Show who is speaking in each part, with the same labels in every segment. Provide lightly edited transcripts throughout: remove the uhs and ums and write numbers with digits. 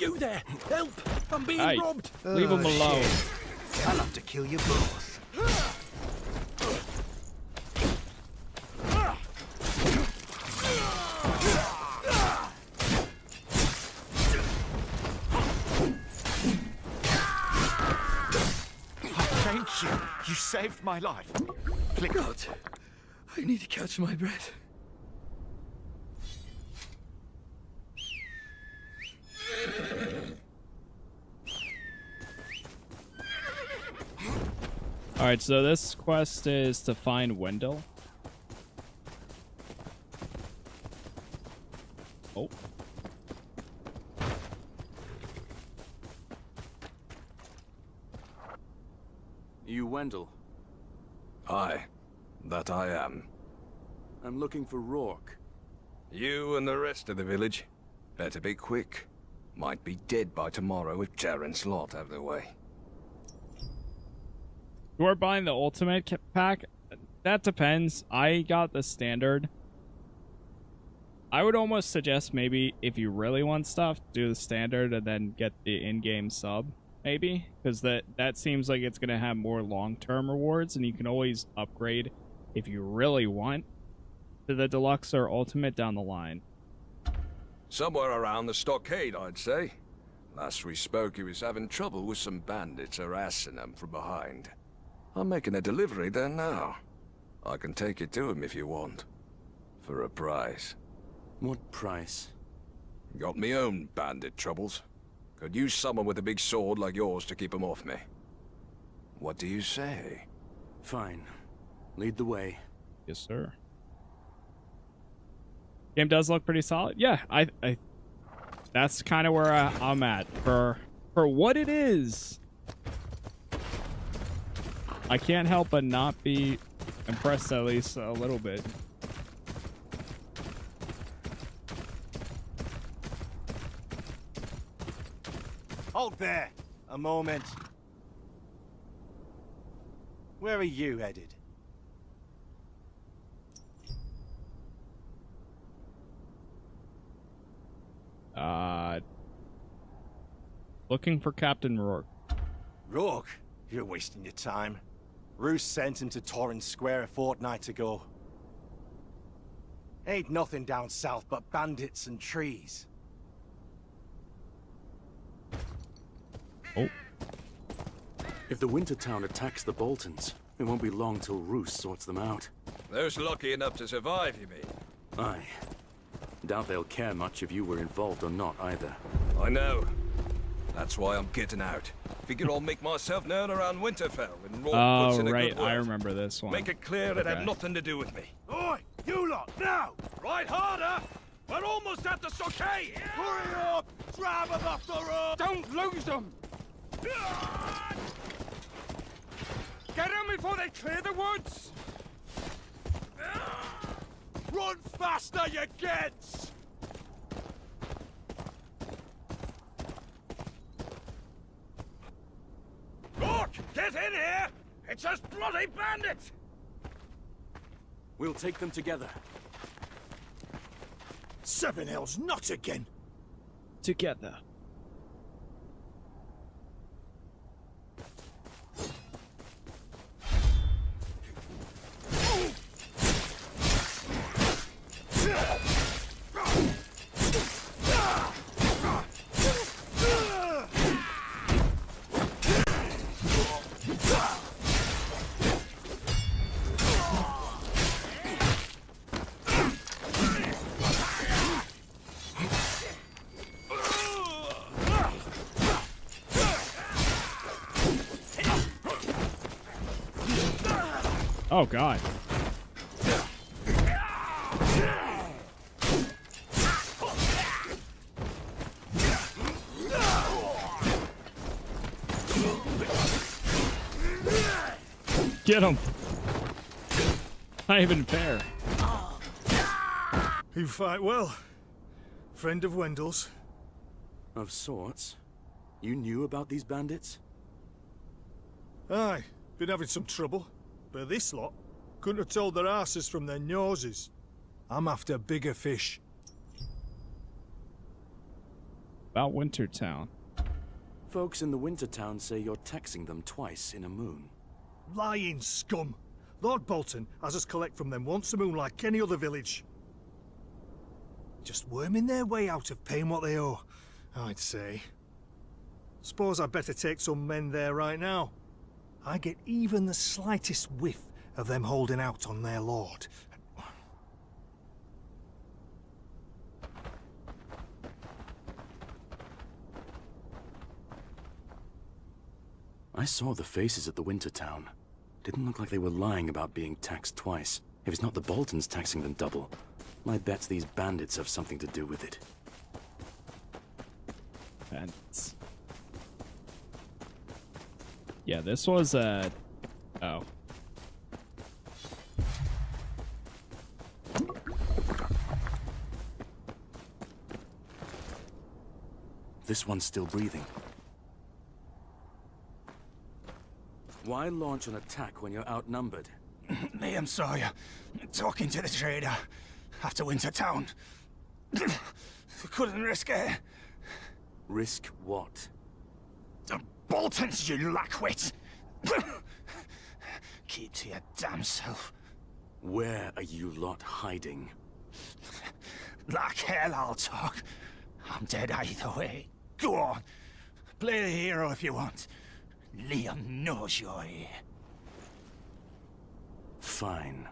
Speaker 1: You there! Help! I'm being
Speaker 2: Hey,
Speaker 1: robbed!
Speaker 2: leave him alone.
Speaker 1: Shit. I'll have to kill you both.
Speaker 3: Thank you. You saved my life. Click.
Speaker 1: God, I need to catch my breath.
Speaker 2: Alright, so this quest is to find Wendell. Oh.
Speaker 4: You Wendell?
Speaker 5: Aye, that I am.
Speaker 4: I'm looking for Rourke.
Speaker 5: You and the rest of the village. Better be quick. Might be dead by tomorrow if Terrence Lot out of the way.
Speaker 2: You are buying the ultimate pack? That depends. I got the standard. I would almost suggest maybe if you really want stuff, do the standard and then get the in-game sub, maybe, because that seems like it's going to have more long-term rewards, and you can always upgrade if you really want to the deluxe or ultimate down the line.
Speaker 5: Somewhere around the stockade, I'd say. Last we spoke, he was having trouble with some bandits harassing him from behind. I'm making a delivery there now. I can take it to him if you want. For a price.
Speaker 4: What price?
Speaker 5: Got me own bandit troubles. Could use someone with a big sword like yours to keep 'em off me. What do you say?
Speaker 4: Fine. Lead the way.
Speaker 2: Yes, sir. Game does look pretty solid. Yeah, I that's kind of where I'm at for what it is. I can't help but not be impressed at least a little bit.
Speaker 3: Hold there. A moment. Where are you headed?
Speaker 2: Looking for Captain Rourke.
Speaker 3: Rourke? You're wasting your time. Roose sent him to Torrens Square a fortnight ago. Ain't nothing down south but bandits and trees.
Speaker 2: Oh.
Speaker 4: If the Winter Town attacks the Boltons, it won't be long till Roose sorts them out.
Speaker 5: Those lucky enough to survive, you mean?
Speaker 4: Aye. Doubt they'll care much if you were involved or not, either.
Speaker 5: I know. That's why I'm getting out. Figure I'll make myself known around Winterfell when Rourke puts in a
Speaker 2: right,
Speaker 5: good word.
Speaker 2: I remember this one.
Speaker 5: Make it clear it had nothing to do with me.
Speaker 3: Oi! You lot, now!
Speaker 5: Right harder! We're almost at the stockade!
Speaker 3: Hurry up! Drive them off the road!
Speaker 1: Don't lose them! Get them before they clear the woods!
Speaker 3: Run faster, you gets!
Speaker 5: Rourke, get in here! It's us bloody bandits!
Speaker 4: We'll take them together.
Speaker 3: Seven hells, not again!
Speaker 2: Together. Oh, God. Get him. Not even fair.
Speaker 6: You fight well. Friend of Wendell's.
Speaker 4: Of sorts. You knew about these bandits?
Speaker 6: Aye, been having some trouble. But this lot couldn't have told their asses from their noses. I'm after bigger fish.
Speaker 2: About Wintertown.
Speaker 4: Folks in the winter town say you're taxing them twice in a moon.
Speaker 6: Lying scum. Lord Bolton has us collect from them once a moon like any other village. Just worming their way out of paying what they owe, I'd say. Suppose I'd better take some men there right now. I get even the slightest whiff of them holding out on their lord.
Speaker 4: I saw the faces at the winter town. Didn't look like they were lying about being taxed twice. If it's not the Boltons taxing them double, my bet's these bandits have something to do with it.
Speaker 2: Bandits. Yeah, this was oh.
Speaker 4: This one's still breathing. Why launch an attack when you're outnumbered?
Speaker 7: Liam Sawyer, talking to the trader after Wintertown. Couldn't risk it.
Speaker 4: Risk what?
Speaker 7: The Boltons, you lackwit! Keep to your damn self.
Speaker 4: Where are you lot hiding?
Speaker 7: Like hell I'll talk. I'm dead either way. Go on. Play the hero if you want. Liam knows you're here.
Speaker 4: Fine.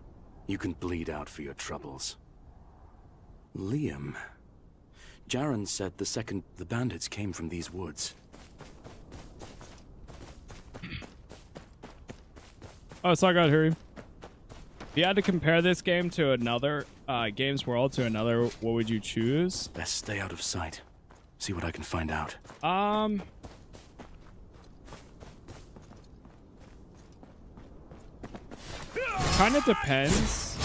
Speaker 4: You can bleed out for your troubles. Liam. Jaren said the bandits came from these woods.
Speaker 2: Oh, so I got Hurry. If you had to compare this game to another Games World to another, what would you choose?
Speaker 4: Best stay out of sight. See what I can find out.
Speaker 2: Kind of depends.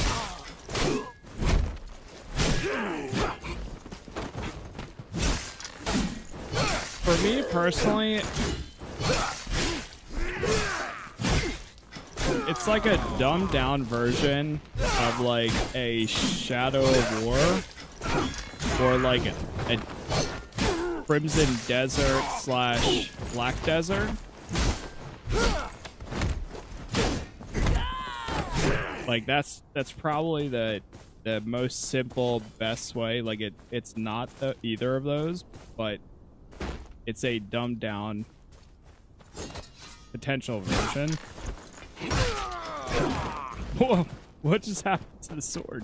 Speaker 2: For me personally, it's like a dumbed down version of like a Shadow of War or like a Crimson Desert / Black Desert. Like that's probably the most simple, best way. Like it's not either of those, but it's a dumbed down potential version. Whoa! What just happened to the sword?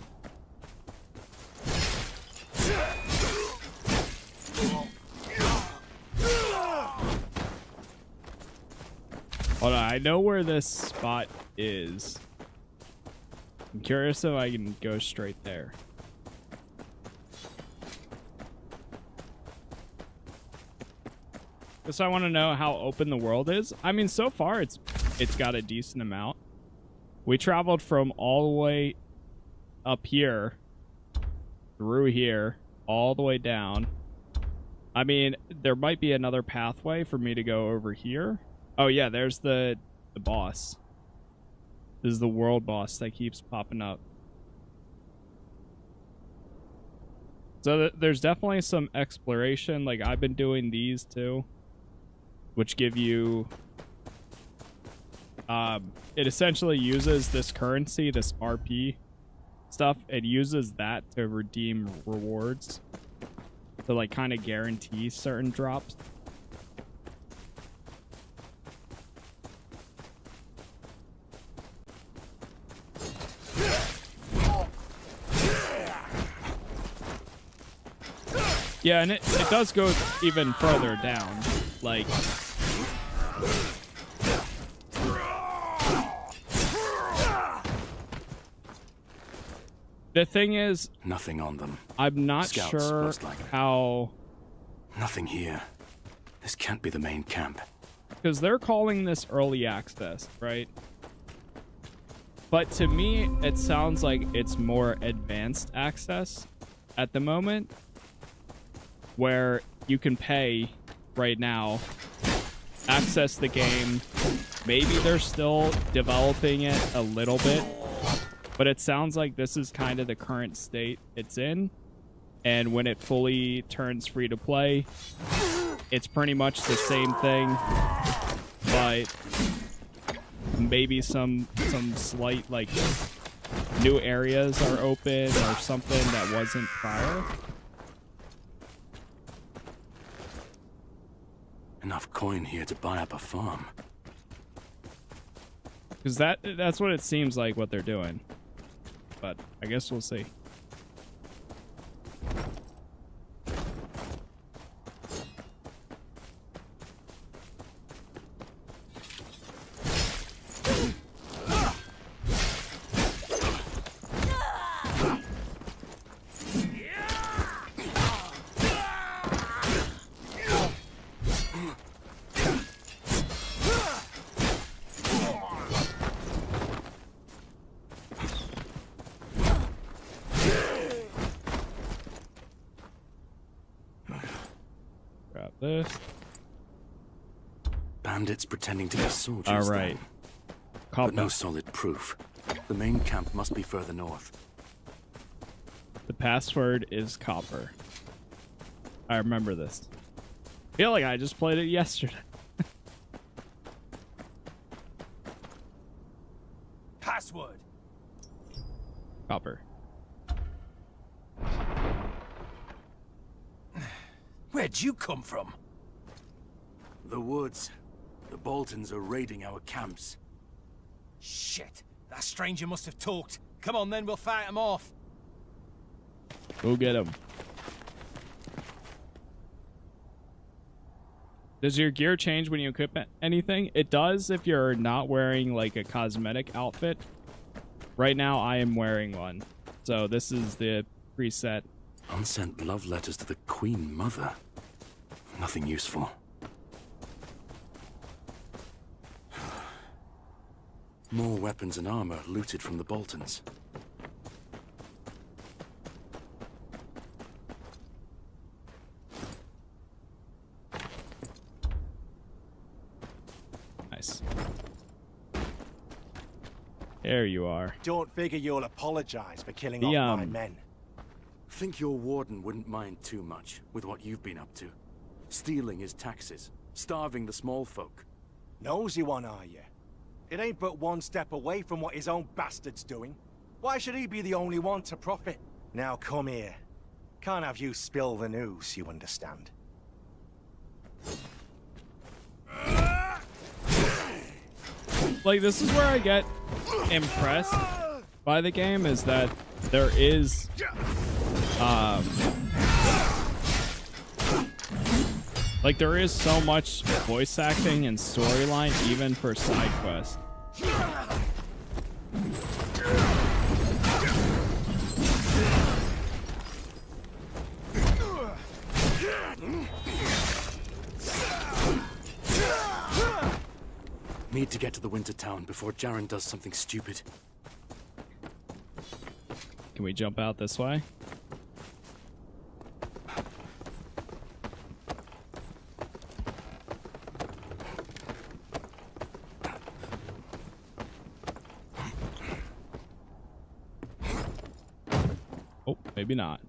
Speaker 2: Hold on, I know where this spot is. I'm curious if I can go straight there. Because I want to know how open the world is. I mean, so far it's got a decent amount. We traveled from all the way up here, through here, all the way down. I mean, there might be another pathway for me to go over here. Oh yeah, there's the boss. This is the world boss that keeps popping up. So there's definitely some exploration. Like I've been doing these too, which give you it essentially uses this currency, this RP stuff. It uses that to redeem rewards to like kind of guarantee certain drops. Yeah, and it does go even further down. Like, the thing is,
Speaker 4: nothing on them.
Speaker 2: I'm not
Speaker 4: Scouts,
Speaker 2: sure
Speaker 4: most likely.
Speaker 2: how.
Speaker 4: Nothing here. This can't be the main camp.
Speaker 2: Because they're calling this early access, right? But to me, it sounds like it's more advanced access at the moment, where you can pay right now, access the game. Maybe they're still developing it a little bit, but it sounds like this is kind of the current state it's in. and when it fully turns free to play, it's pretty much the same thing, but maybe some slight like new areas are open or something that wasn't prior.
Speaker 4: Enough coin here to buy up a farm.
Speaker 2: Because that's what it seems like what they're doing. But I guess we'll see. This.
Speaker 4: Bandits pretending to be soldiers.
Speaker 2: All right.
Speaker 4: But no solid proof. The main camp must be further north.
Speaker 2: The password is copper. I remember this. I feel like I just played it yesterday.
Speaker 7: Password.
Speaker 2: Copper.
Speaker 7: Where'd you come from?
Speaker 4: The woods. The Boltons are raiding our camps.
Speaker 7: Shit. That stranger must have talked. Come on then, we'll fight him off.
Speaker 2: Go get him. Does your gear change when you equip anything? It does if you're not wearing like a cosmetic outfit. Right now I am wearing one. So this is the preset.
Speaker 4: Unsent love letters to the Queen Mother. Nothing useful. More weapons and armor looted from the Boltons.
Speaker 2: Nice. There you are.
Speaker 3: Don't figure you'll apologize for killing off my men.
Speaker 4: Think your warden wouldn't mind too much with what you've been up to. Stealing his taxes, starving the small folk.
Speaker 3: Nosy one, are you? It ain't but one step away from what his own bastard's doing. Why should he be the only one to profit? Now come here. Can't have you spill the news, you understand?
Speaker 2: Like, this is where I get impressed by the game, is that there is like there is so much voice acting and storyline even for side quests.
Speaker 4: Need to get to the Winter Town before Jaren does something stupid.
Speaker 2: Can we jump out this way? Oh, maybe not.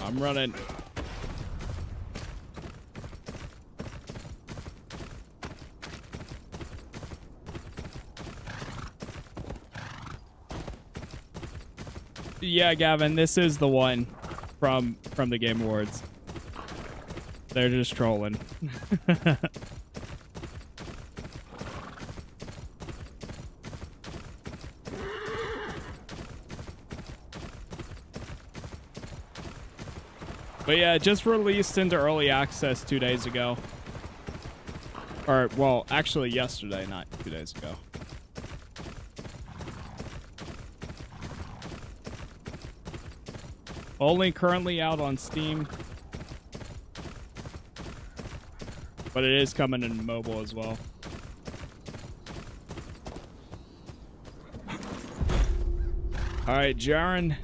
Speaker 2: I'm running. Yeah, Gavin, this is the one from the Game Awards. They're just trolling. But yeah, just released into early access 2 days ago. Or, well, actually yesterday, not 2 days ago. Only currently out on Steam. But it is coming in mobile as well. All right, Jaren.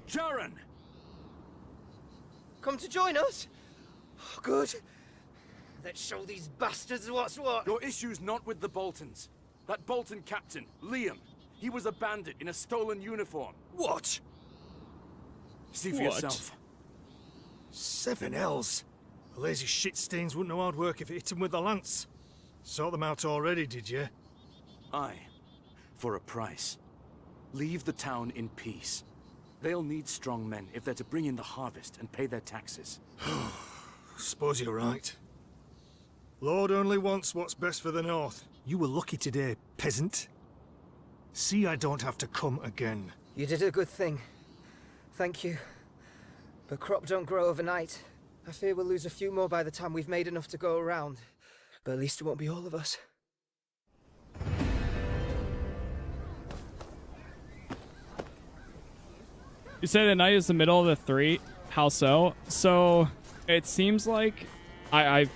Speaker 4: Jaren!
Speaker 8: Come to join us? Oh, good. Let's show these bastards what's what.
Speaker 4: Your issue's not with the Boltons. That Bolton captain, Liam, he was a bandit in a stolen uniform.
Speaker 6: What?
Speaker 4: See for
Speaker 2: What?
Speaker 4: yourself.
Speaker 6: 7 L's. The lazy shit stains wouldn't know hard work if it hit them with the lance. Sort them out already, did you?
Speaker 4: Aye. For a price. Leave the town in peace. They'll need strong men if they're to bring in the harvest and pay their taxes.
Speaker 6: Suppose you're right. Lord only wants what's best for the North. You were lucky today, peasant. See, I don't have to come again.
Speaker 8: You did a good thing. Thank you. But crop don't grow overnight. I fear we'll lose a few more by the time we've made enough to go around. But at least it won't be all of us.
Speaker 2: You say the night is the middle of the 3. How so? So it seems like I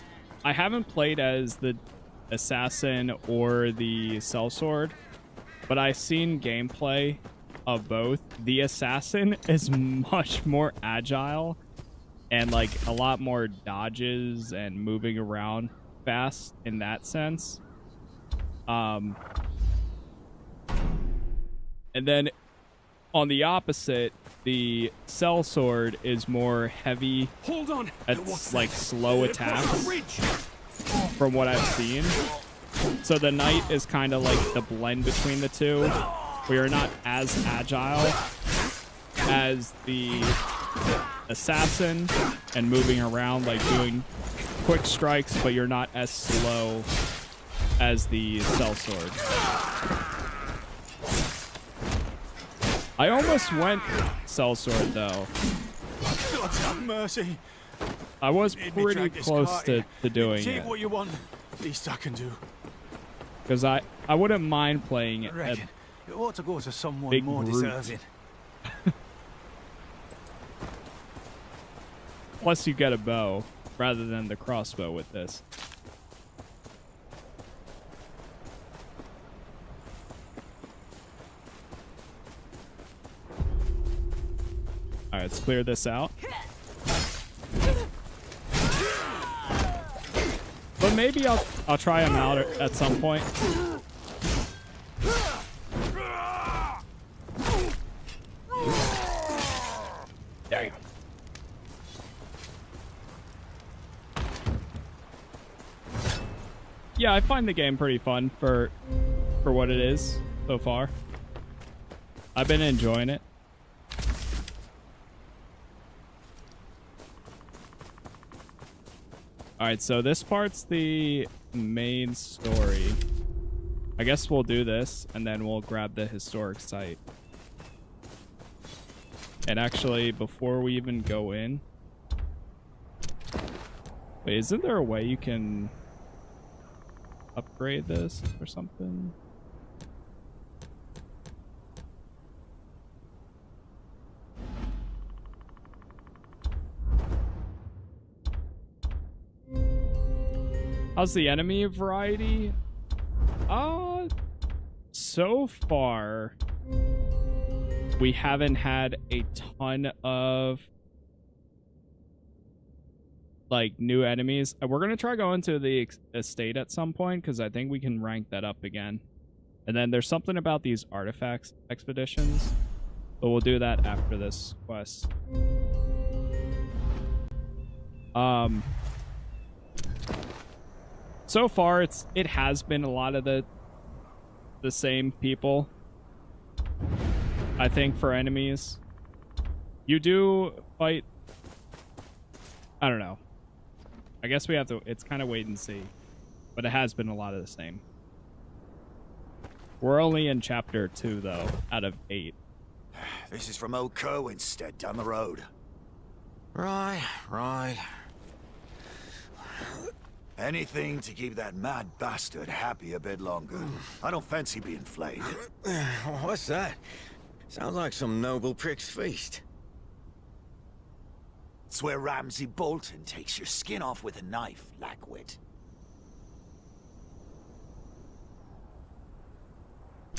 Speaker 2: haven't played as the assassin or the sellsword, but I've seen gameplay of both. The assassin is much more agile and like a lot more dodges and moving around fast in that sense. And then on the opposite, the sellsword is more heavy.
Speaker 4: Hold on!
Speaker 2: It's like slow attacks from what I've seen. So the knight is kind of like the blend between the two. We are not as agile as the assassin and moving around, like doing quick strikes, but you're not as slow as the sellsword. I almost went sellsword though.
Speaker 7: God have mercy.
Speaker 2: I was pretty close to doing
Speaker 7: Take
Speaker 2: it.
Speaker 7: what you want. Least I can do.
Speaker 2: Because I wouldn't mind playing
Speaker 7: I
Speaker 2: it.
Speaker 7: reckon it ought to go to someone
Speaker 2: Big
Speaker 7: more
Speaker 2: brute.
Speaker 7: deserving.
Speaker 2: Plus you get a bow rather than the crossbow with this. All right, let's clear this out. But maybe I'll try them out at some point. There you go. Yeah, I find the game pretty fun for what it is so far. I've been enjoying it. Alright, so this part's the main story. I guess we'll do this, and then we'll grab the historic site. And actually, before we even go in... Wait, isn't there a way you can upgrade this or something? How's the enemy variety? So far, we haven't had a ton of like new enemies. We're gonna try going to the estate at some point because I think we can rank that up again. And then there's something about these artifacts expeditions, but we'll do that after this quest. So far, it has been a lot of the same people. I think for enemies, you do fight. I don't know. I guess we have to. It's kind of wait and see, but it has been a lot of the same. We're only in chapter 2 though, out of 8.
Speaker 7: This is from old Kerwin's stead down the road. Right. Anything to keep that mad bastard happy a bit longer. I don't fancy being flayed.
Speaker 9: What's that? Sounds like some noble prick's feast.
Speaker 7: It's where Ramsay Bolton takes your skin off with a knife, lackwit.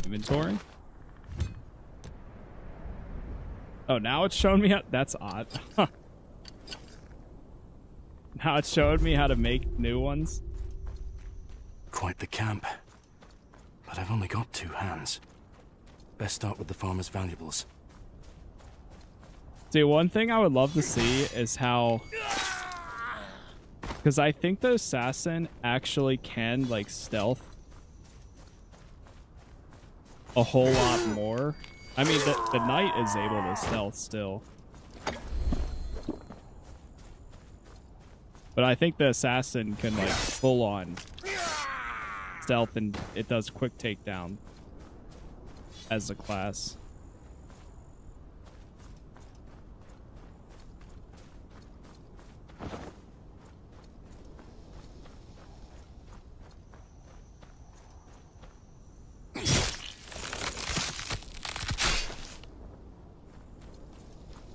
Speaker 2: Inventory. Oh, now it's showing me how. That's odd. Now it's showing me how to make new ones.
Speaker 4: Quite the camp. But I've only got 2 hands. Best start with the farmer's valuables.
Speaker 2: See, one thing I would love to see is how... Because I think the assassin actually can, like, stealth a whole lot more. I mean, the knight is able to stealth still. But I think the assassin can, like, full on stealth, and it does quick takedown as a class.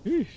Speaker 2: Eesh.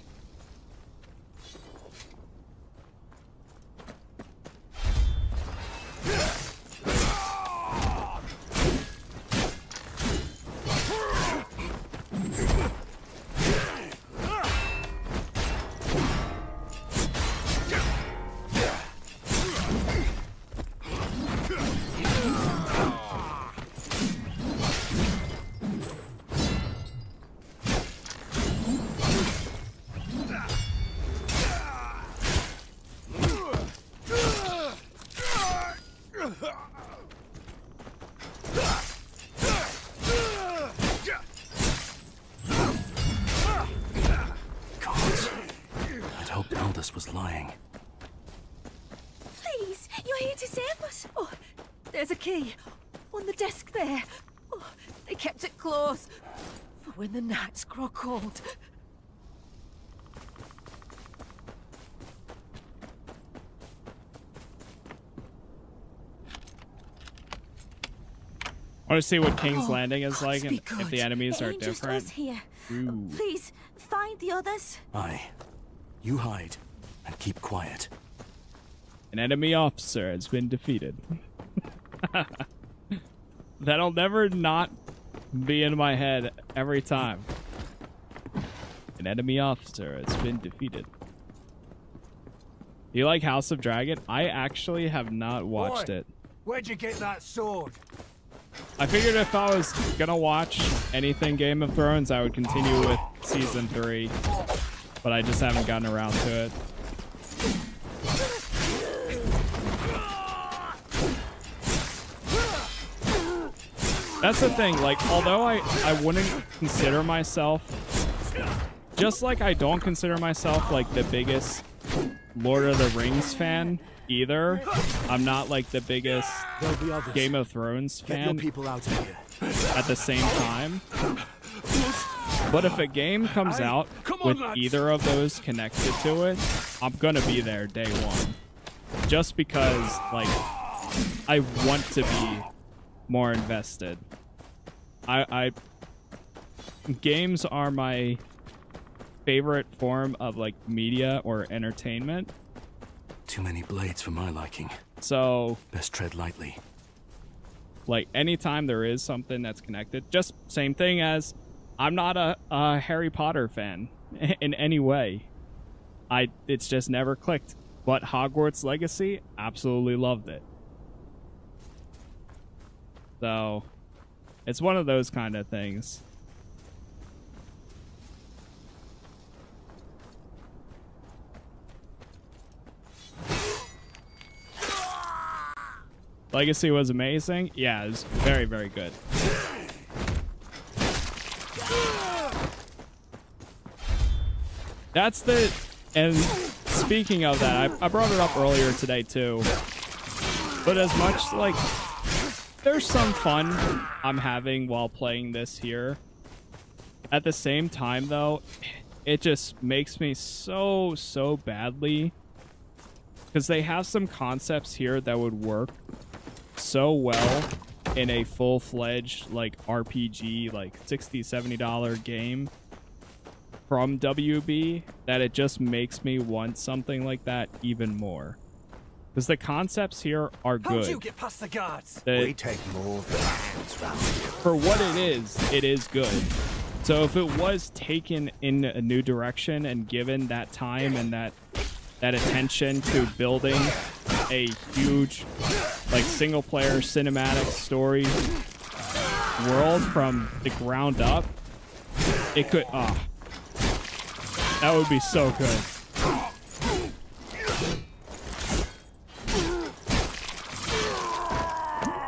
Speaker 4: Was lying.
Speaker 9: Please, you're here to save us. Oh, there's a key on the desk there. Oh, they kept it close for when the nights grow cold.
Speaker 2: I want to see what King's Landing is
Speaker 9: God,
Speaker 2: like and
Speaker 9: be good.
Speaker 2: if the enemies
Speaker 9: It
Speaker 2: are
Speaker 9: ain't just
Speaker 2: different.
Speaker 9: us here.
Speaker 2: Ooh.
Speaker 9: Please, find the others.
Speaker 4: Aye. You hide and keep quiet.
Speaker 2: An enemy officer has been defeated. That'll never not be in my head every time. An enemy officer has been defeated. Do you like House of Dragon? I actually have not watched it.
Speaker 1: Where'd you get that sword?
Speaker 2: I figured if I was gonna watch anything Game of Thrones, I would continue with Season 3. But I just haven't gotten around to it. That's the thing, like, although I wouldn't consider myself, just like I don't consider myself, like, the biggest Lord of the Rings fan either, I'm not, like, the biggest Game of Thrones fan at the same time. But if a game comes out with either of those connected to it, I'm gonna be there day one. Just because, like, I want to be more invested. Games are my favorite form of, like, media or entertainment.
Speaker 4: Too many blades for my liking.
Speaker 2: So
Speaker 4: best tread lightly.
Speaker 2: Like, anytime there is something that's connected, just same thing as I'm not a Harry Potter fan in any way. It's just never clicked. But Hogwarts Legacy, absolutely loved it. So, it's one of those kind of things. Legacy was amazing. Yeah, it was very, very good. That's the... And speaking of that, I brought it up earlier today too. But as much, like... There's some fun I'm having while playing this here. At the same time, though, it just makes me so badly. Because they have some concepts here that would work so well in a full-fledged, like, RPG, like, $60, $70 game from WB that it just makes me want something like that even more. Because the concepts here are good.
Speaker 1: How'd you get past the guards?
Speaker 7: We take more than hands round here.
Speaker 2: For what it is good. So if it was taken in a new direction and given that time and that attention to building a huge, like, single-player cinematic story world from the ground up, it could, that would be so good.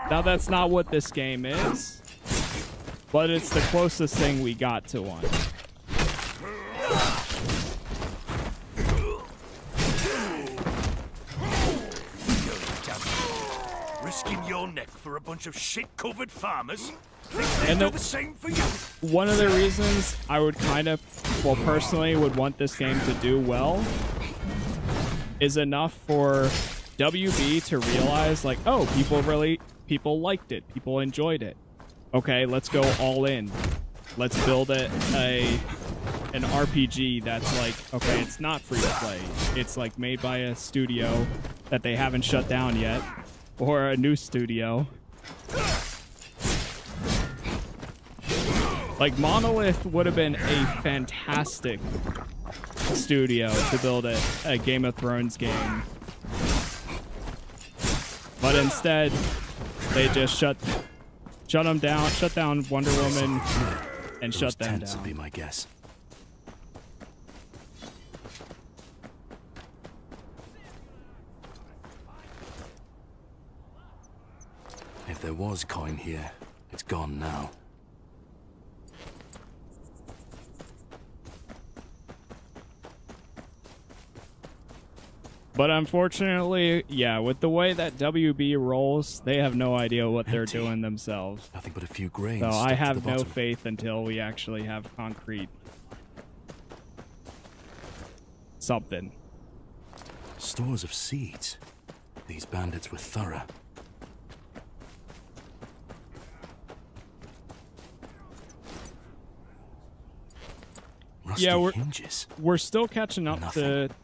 Speaker 2: Now, that's not what this game is, but it's the closest thing we got to one.
Speaker 7: Risking your neck for a bunch of shit-covered farmers?
Speaker 2: And
Speaker 7: Do the same for you.
Speaker 2: one of the reasons I would kind of, well, personally would want this game to do well is enough for WB to realize, like, oh, people liked it. People enjoyed it. Okay, let's go all in. Let's build an RPG that's like, okay, it's not free to play. It's like made by a studio that they haven't shut down yet, or a new studio. Like, Monolith would have been a fantastic studio to build a Game of Thrones game. But instead, they just shut them down, shut down Wonder Woman, and shut them
Speaker 4: Those tents
Speaker 2: down.
Speaker 4: would be my guess. If there was coin here, it's gone now.
Speaker 2: But unfortunately, yeah, with the way that WB rolls, they have no idea what they're
Speaker 4: Empty.
Speaker 2: doing themselves.
Speaker 4: Nothing but a few grains.
Speaker 2: So
Speaker 4: stuck
Speaker 2: I
Speaker 4: to
Speaker 2: have
Speaker 4: the
Speaker 2: no
Speaker 4: bottom.
Speaker 2: faith until we actually have concrete something.
Speaker 4: Stores of seeds. These bandits were thorough. Rusty
Speaker 2: Yeah,
Speaker 4: hinges.
Speaker 2: we're still catching up
Speaker 4: Nothing.
Speaker 2: to,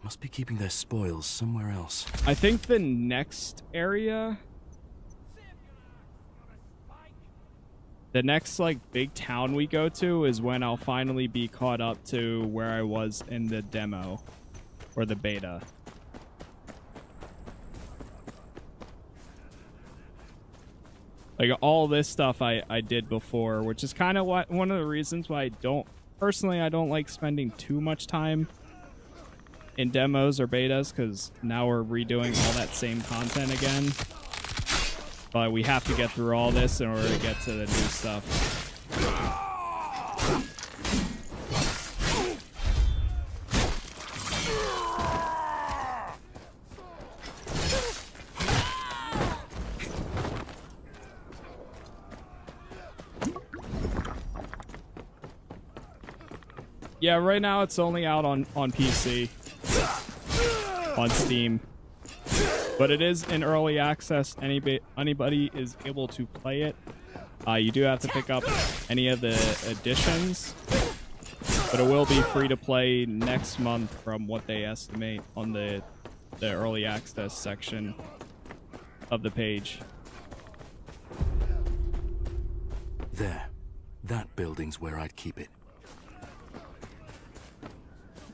Speaker 4: Must be keeping their spoils somewhere else.
Speaker 2: I think, the next area. The next, like, big town we go to is when I'll finally be caught up to where I was in the demo or the beta. Like, all this stuff I did before, which is kind of one of the reasons why I don't like spending too much time in demos or betas, because now we're redoing all that same content again. But we have to get through all this in order to get to the new stuff. Yeah, right now it's only out on PC, on Steam. But it is in early access. Anybody is able to play it. You do have to pick up any of the editions, but it will be free to play next month from what they estimate on the early access section of the page.
Speaker 4: There. That building's where I'd keep it.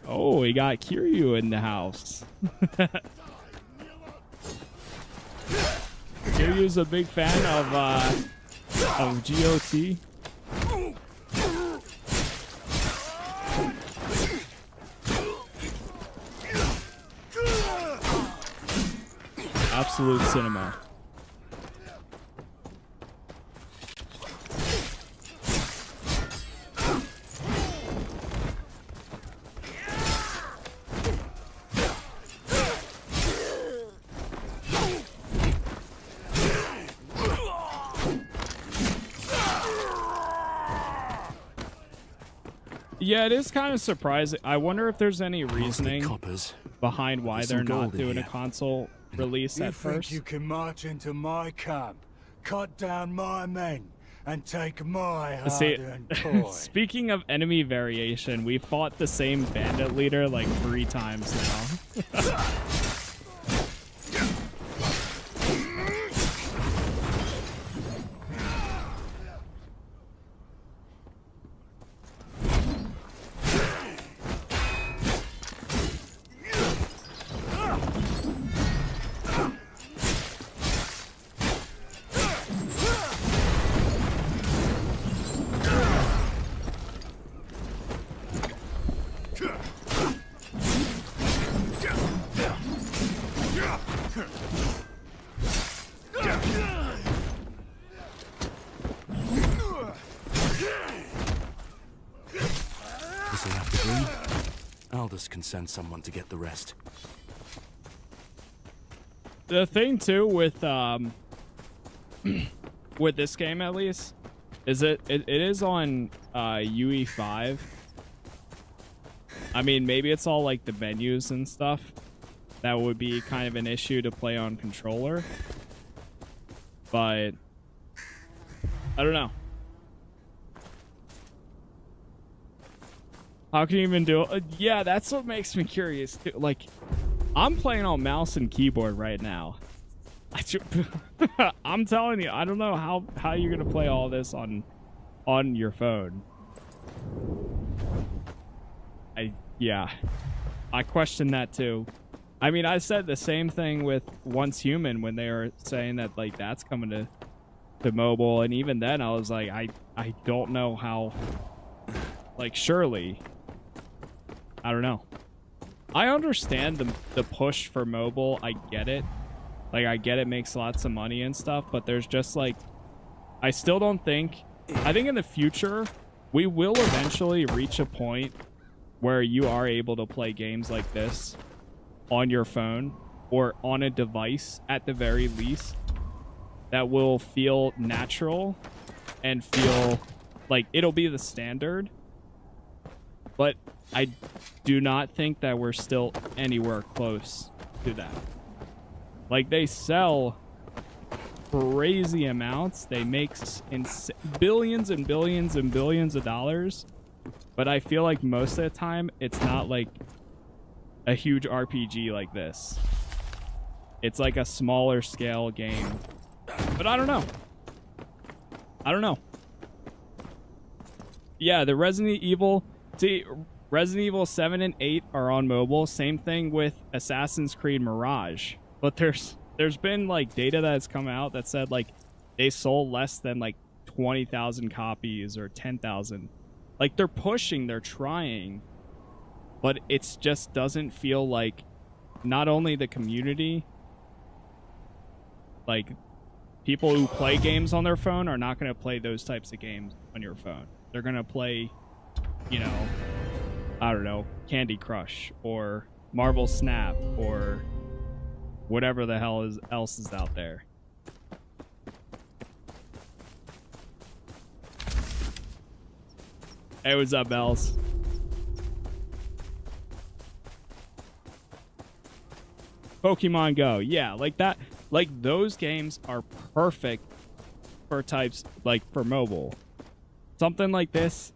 Speaker 2: Oh, we got Kiryu in the house. Kiryu's a big fan of GOT. Absolute cinema. Yeah, it is kind of surprising. I wonder if there's any reasoning behind why they're not doing a console release at first.
Speaker 1: You think you can march into my camp, cut down my men,
Speaker 6: and take my
Speaker 2: See,
Speaker 6: hard-earned toy.
Speaker 2: speaking of enemy variation, we fought the same bandit leader like 3 times now.
Speaker 4: This'll have to be. Aldous can send someone to get the rest.
Speaker 2: The thing too with with this game at least is it is on UE5. I mean, maybe it's all like the menus and stuff that would be kind of an issue to play on controller, but I don't know. How can you even do it? Yeah, that's what makes me curious too. Like, I'm playing on mouse and keyboard right now. I'm telling you, I don't know how you're gonna play all this on your phone. I question that too. I mean, I said the same thing with Once Human when they were saying that like that's coming to mobile, and even then I was like, I don't know how. Like, surely, I don't know. I understand the push for mobile. I get it. Like, I get it makes lots of money and stuff, but there's just like, I still don't think, I think in the future, we will eventually reach a point where you are able to play games like this on your phone or on a device at the very least that will feel natural and feel like it'll be the standard. But I do not think that we're still anywhere close to that. Like, they sell crazy amounts. They make billions and billions and billions of dollars. But I feel like most of the time, it's not like a huge RPG like this. It's like a smaller scale game. But I don't know. I don't know. Yeah, the Resident Evil... See, Resident Evil 7 and 8 are on mobile. Same thing with Assassin's Creed Mirage. But there's been like data that's come out that said like they sold less than like 20,000 copies or 10,000. Like, they're pushing, they're trying, but it's just doesn't feel like not only the community, like people who play games on their phone are not going to play those types of games on your phone. They're going to play, you know, I don't know, Candy Crush or Marvel Snap or whatever the hell else is out there. Hey, what's up, Bells? Pokemon Go. Yeah, like that. Like, those games are perfect for types, like, for mobile. Something like this,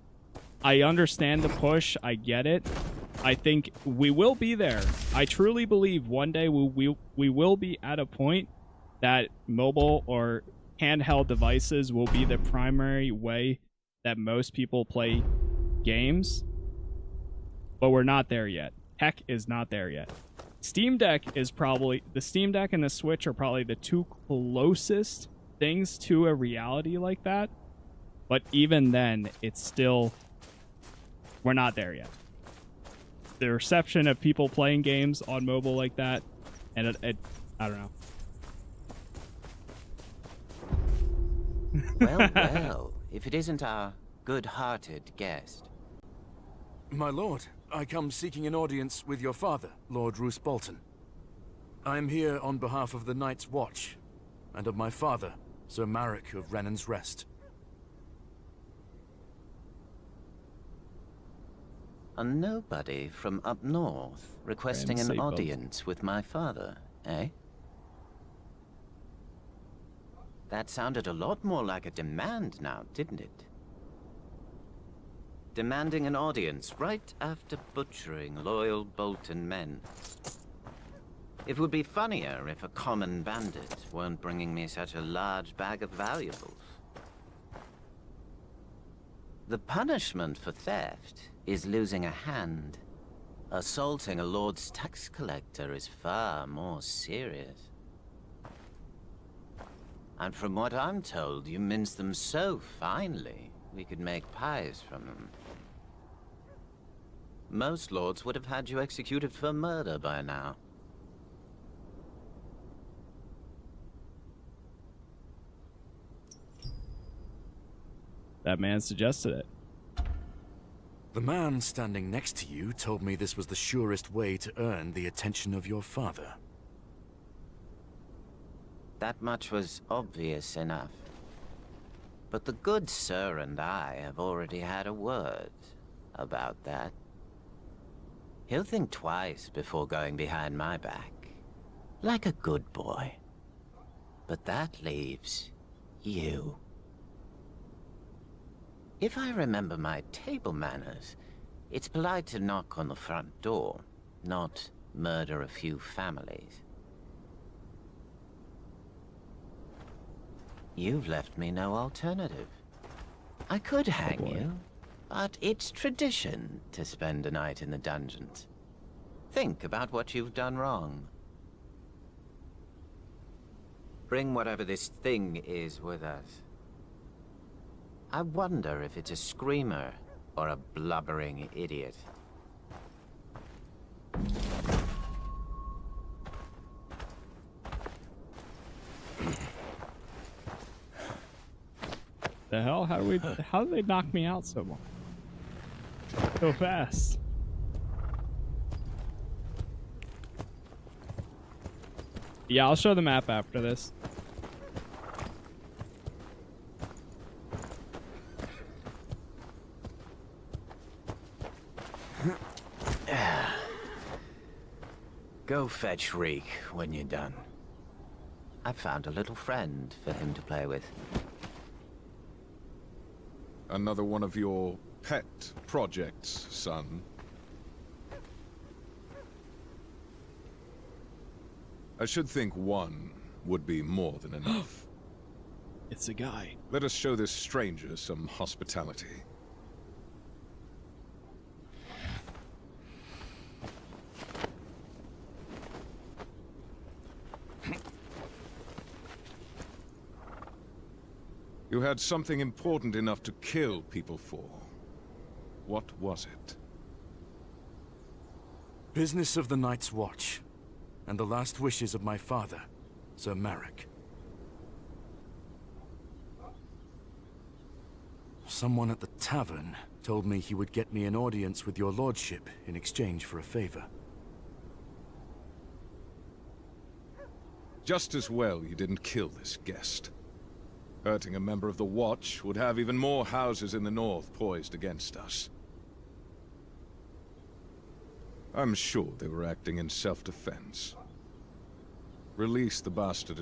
Speaker 2: I understand the push. I get it. I think we will be there. I truly believe one day we will be at a point that mobile or handheld devices will be the primary way that most people play games, but we're not there yet. Tech is not there yet. Steam Deck is probably, the Steam Deck and the Switch are probably the two closest things to a reality like that, but even then, it's still, we're not there yet. The reception of people playing games on mobile like that, and it I don't know.
Speaker 10: Well, well, if it isn't our good-hearted guest.
Speaker 4: My lord, I come seeking an audience with your father, Lord Roose Bolton. I am here on behalf of the Night's Watch, and of my father, Sir Marek of Renan's Rest.
Speaker 10: A nobody from up north requesting an audience with my father, eh? That sounded a lot more like a demand now, didn't it? Demanding an audience right after butchering loyal Bolton men. It would be funnier if a common bandit weren't bringing me such a large bag of valuables. The punishment for theft is losing a hand. Assaulting a lord's tax collector is far more serious. And from what I'm told, you mince them so finely, we could make pies from them. Most lords would have had you executed for murder by now.
Speaker 2: That man suggested it.
Speaker 4: The man standing next to you told me this was the surest way to earn the attention of your father.
Speaker 10: That much was obvious enough. But the good sir and I have already had a word about that. He'll think twice before going behind my back. Like a good boy. But that leaves you. If I remember my table manners, it's polite to knock on the front door, not murder a few families. You've left me no alternative. I could hang you, but it's tradition to spend a night in the dungeons. Think about what you've done wrong. Bring whatever this thing is with us. I wonder if it's a screamer or a blubbering idiot.
Speaker 2: The hell? How did they knock me out so fast? Yeah, I'll show the map after this.
Speaker 10: Go fetch Reek when you're done. I've found a little friend for him to play with.
Speaker 1: Another one of your pet projects, son. I should think one would be more than enough.
Speaker 2: It's a guy.
Speaker 1: Let us show this stranger some hospitality. You had something important enough to kill people for. What was it?
Speaker 4: Business of the Night's Watch, and the last wishes of my father, Sir Marek. Someone at the tavern told me he would get me an audience with your lordship in exchange for a favor.
Speaker 1: Just as well you didn't kill this guest. Hurting a member of the Watch would have even more houses in the north poised against us. I'm sure they were acting in self-defense. Release the bastard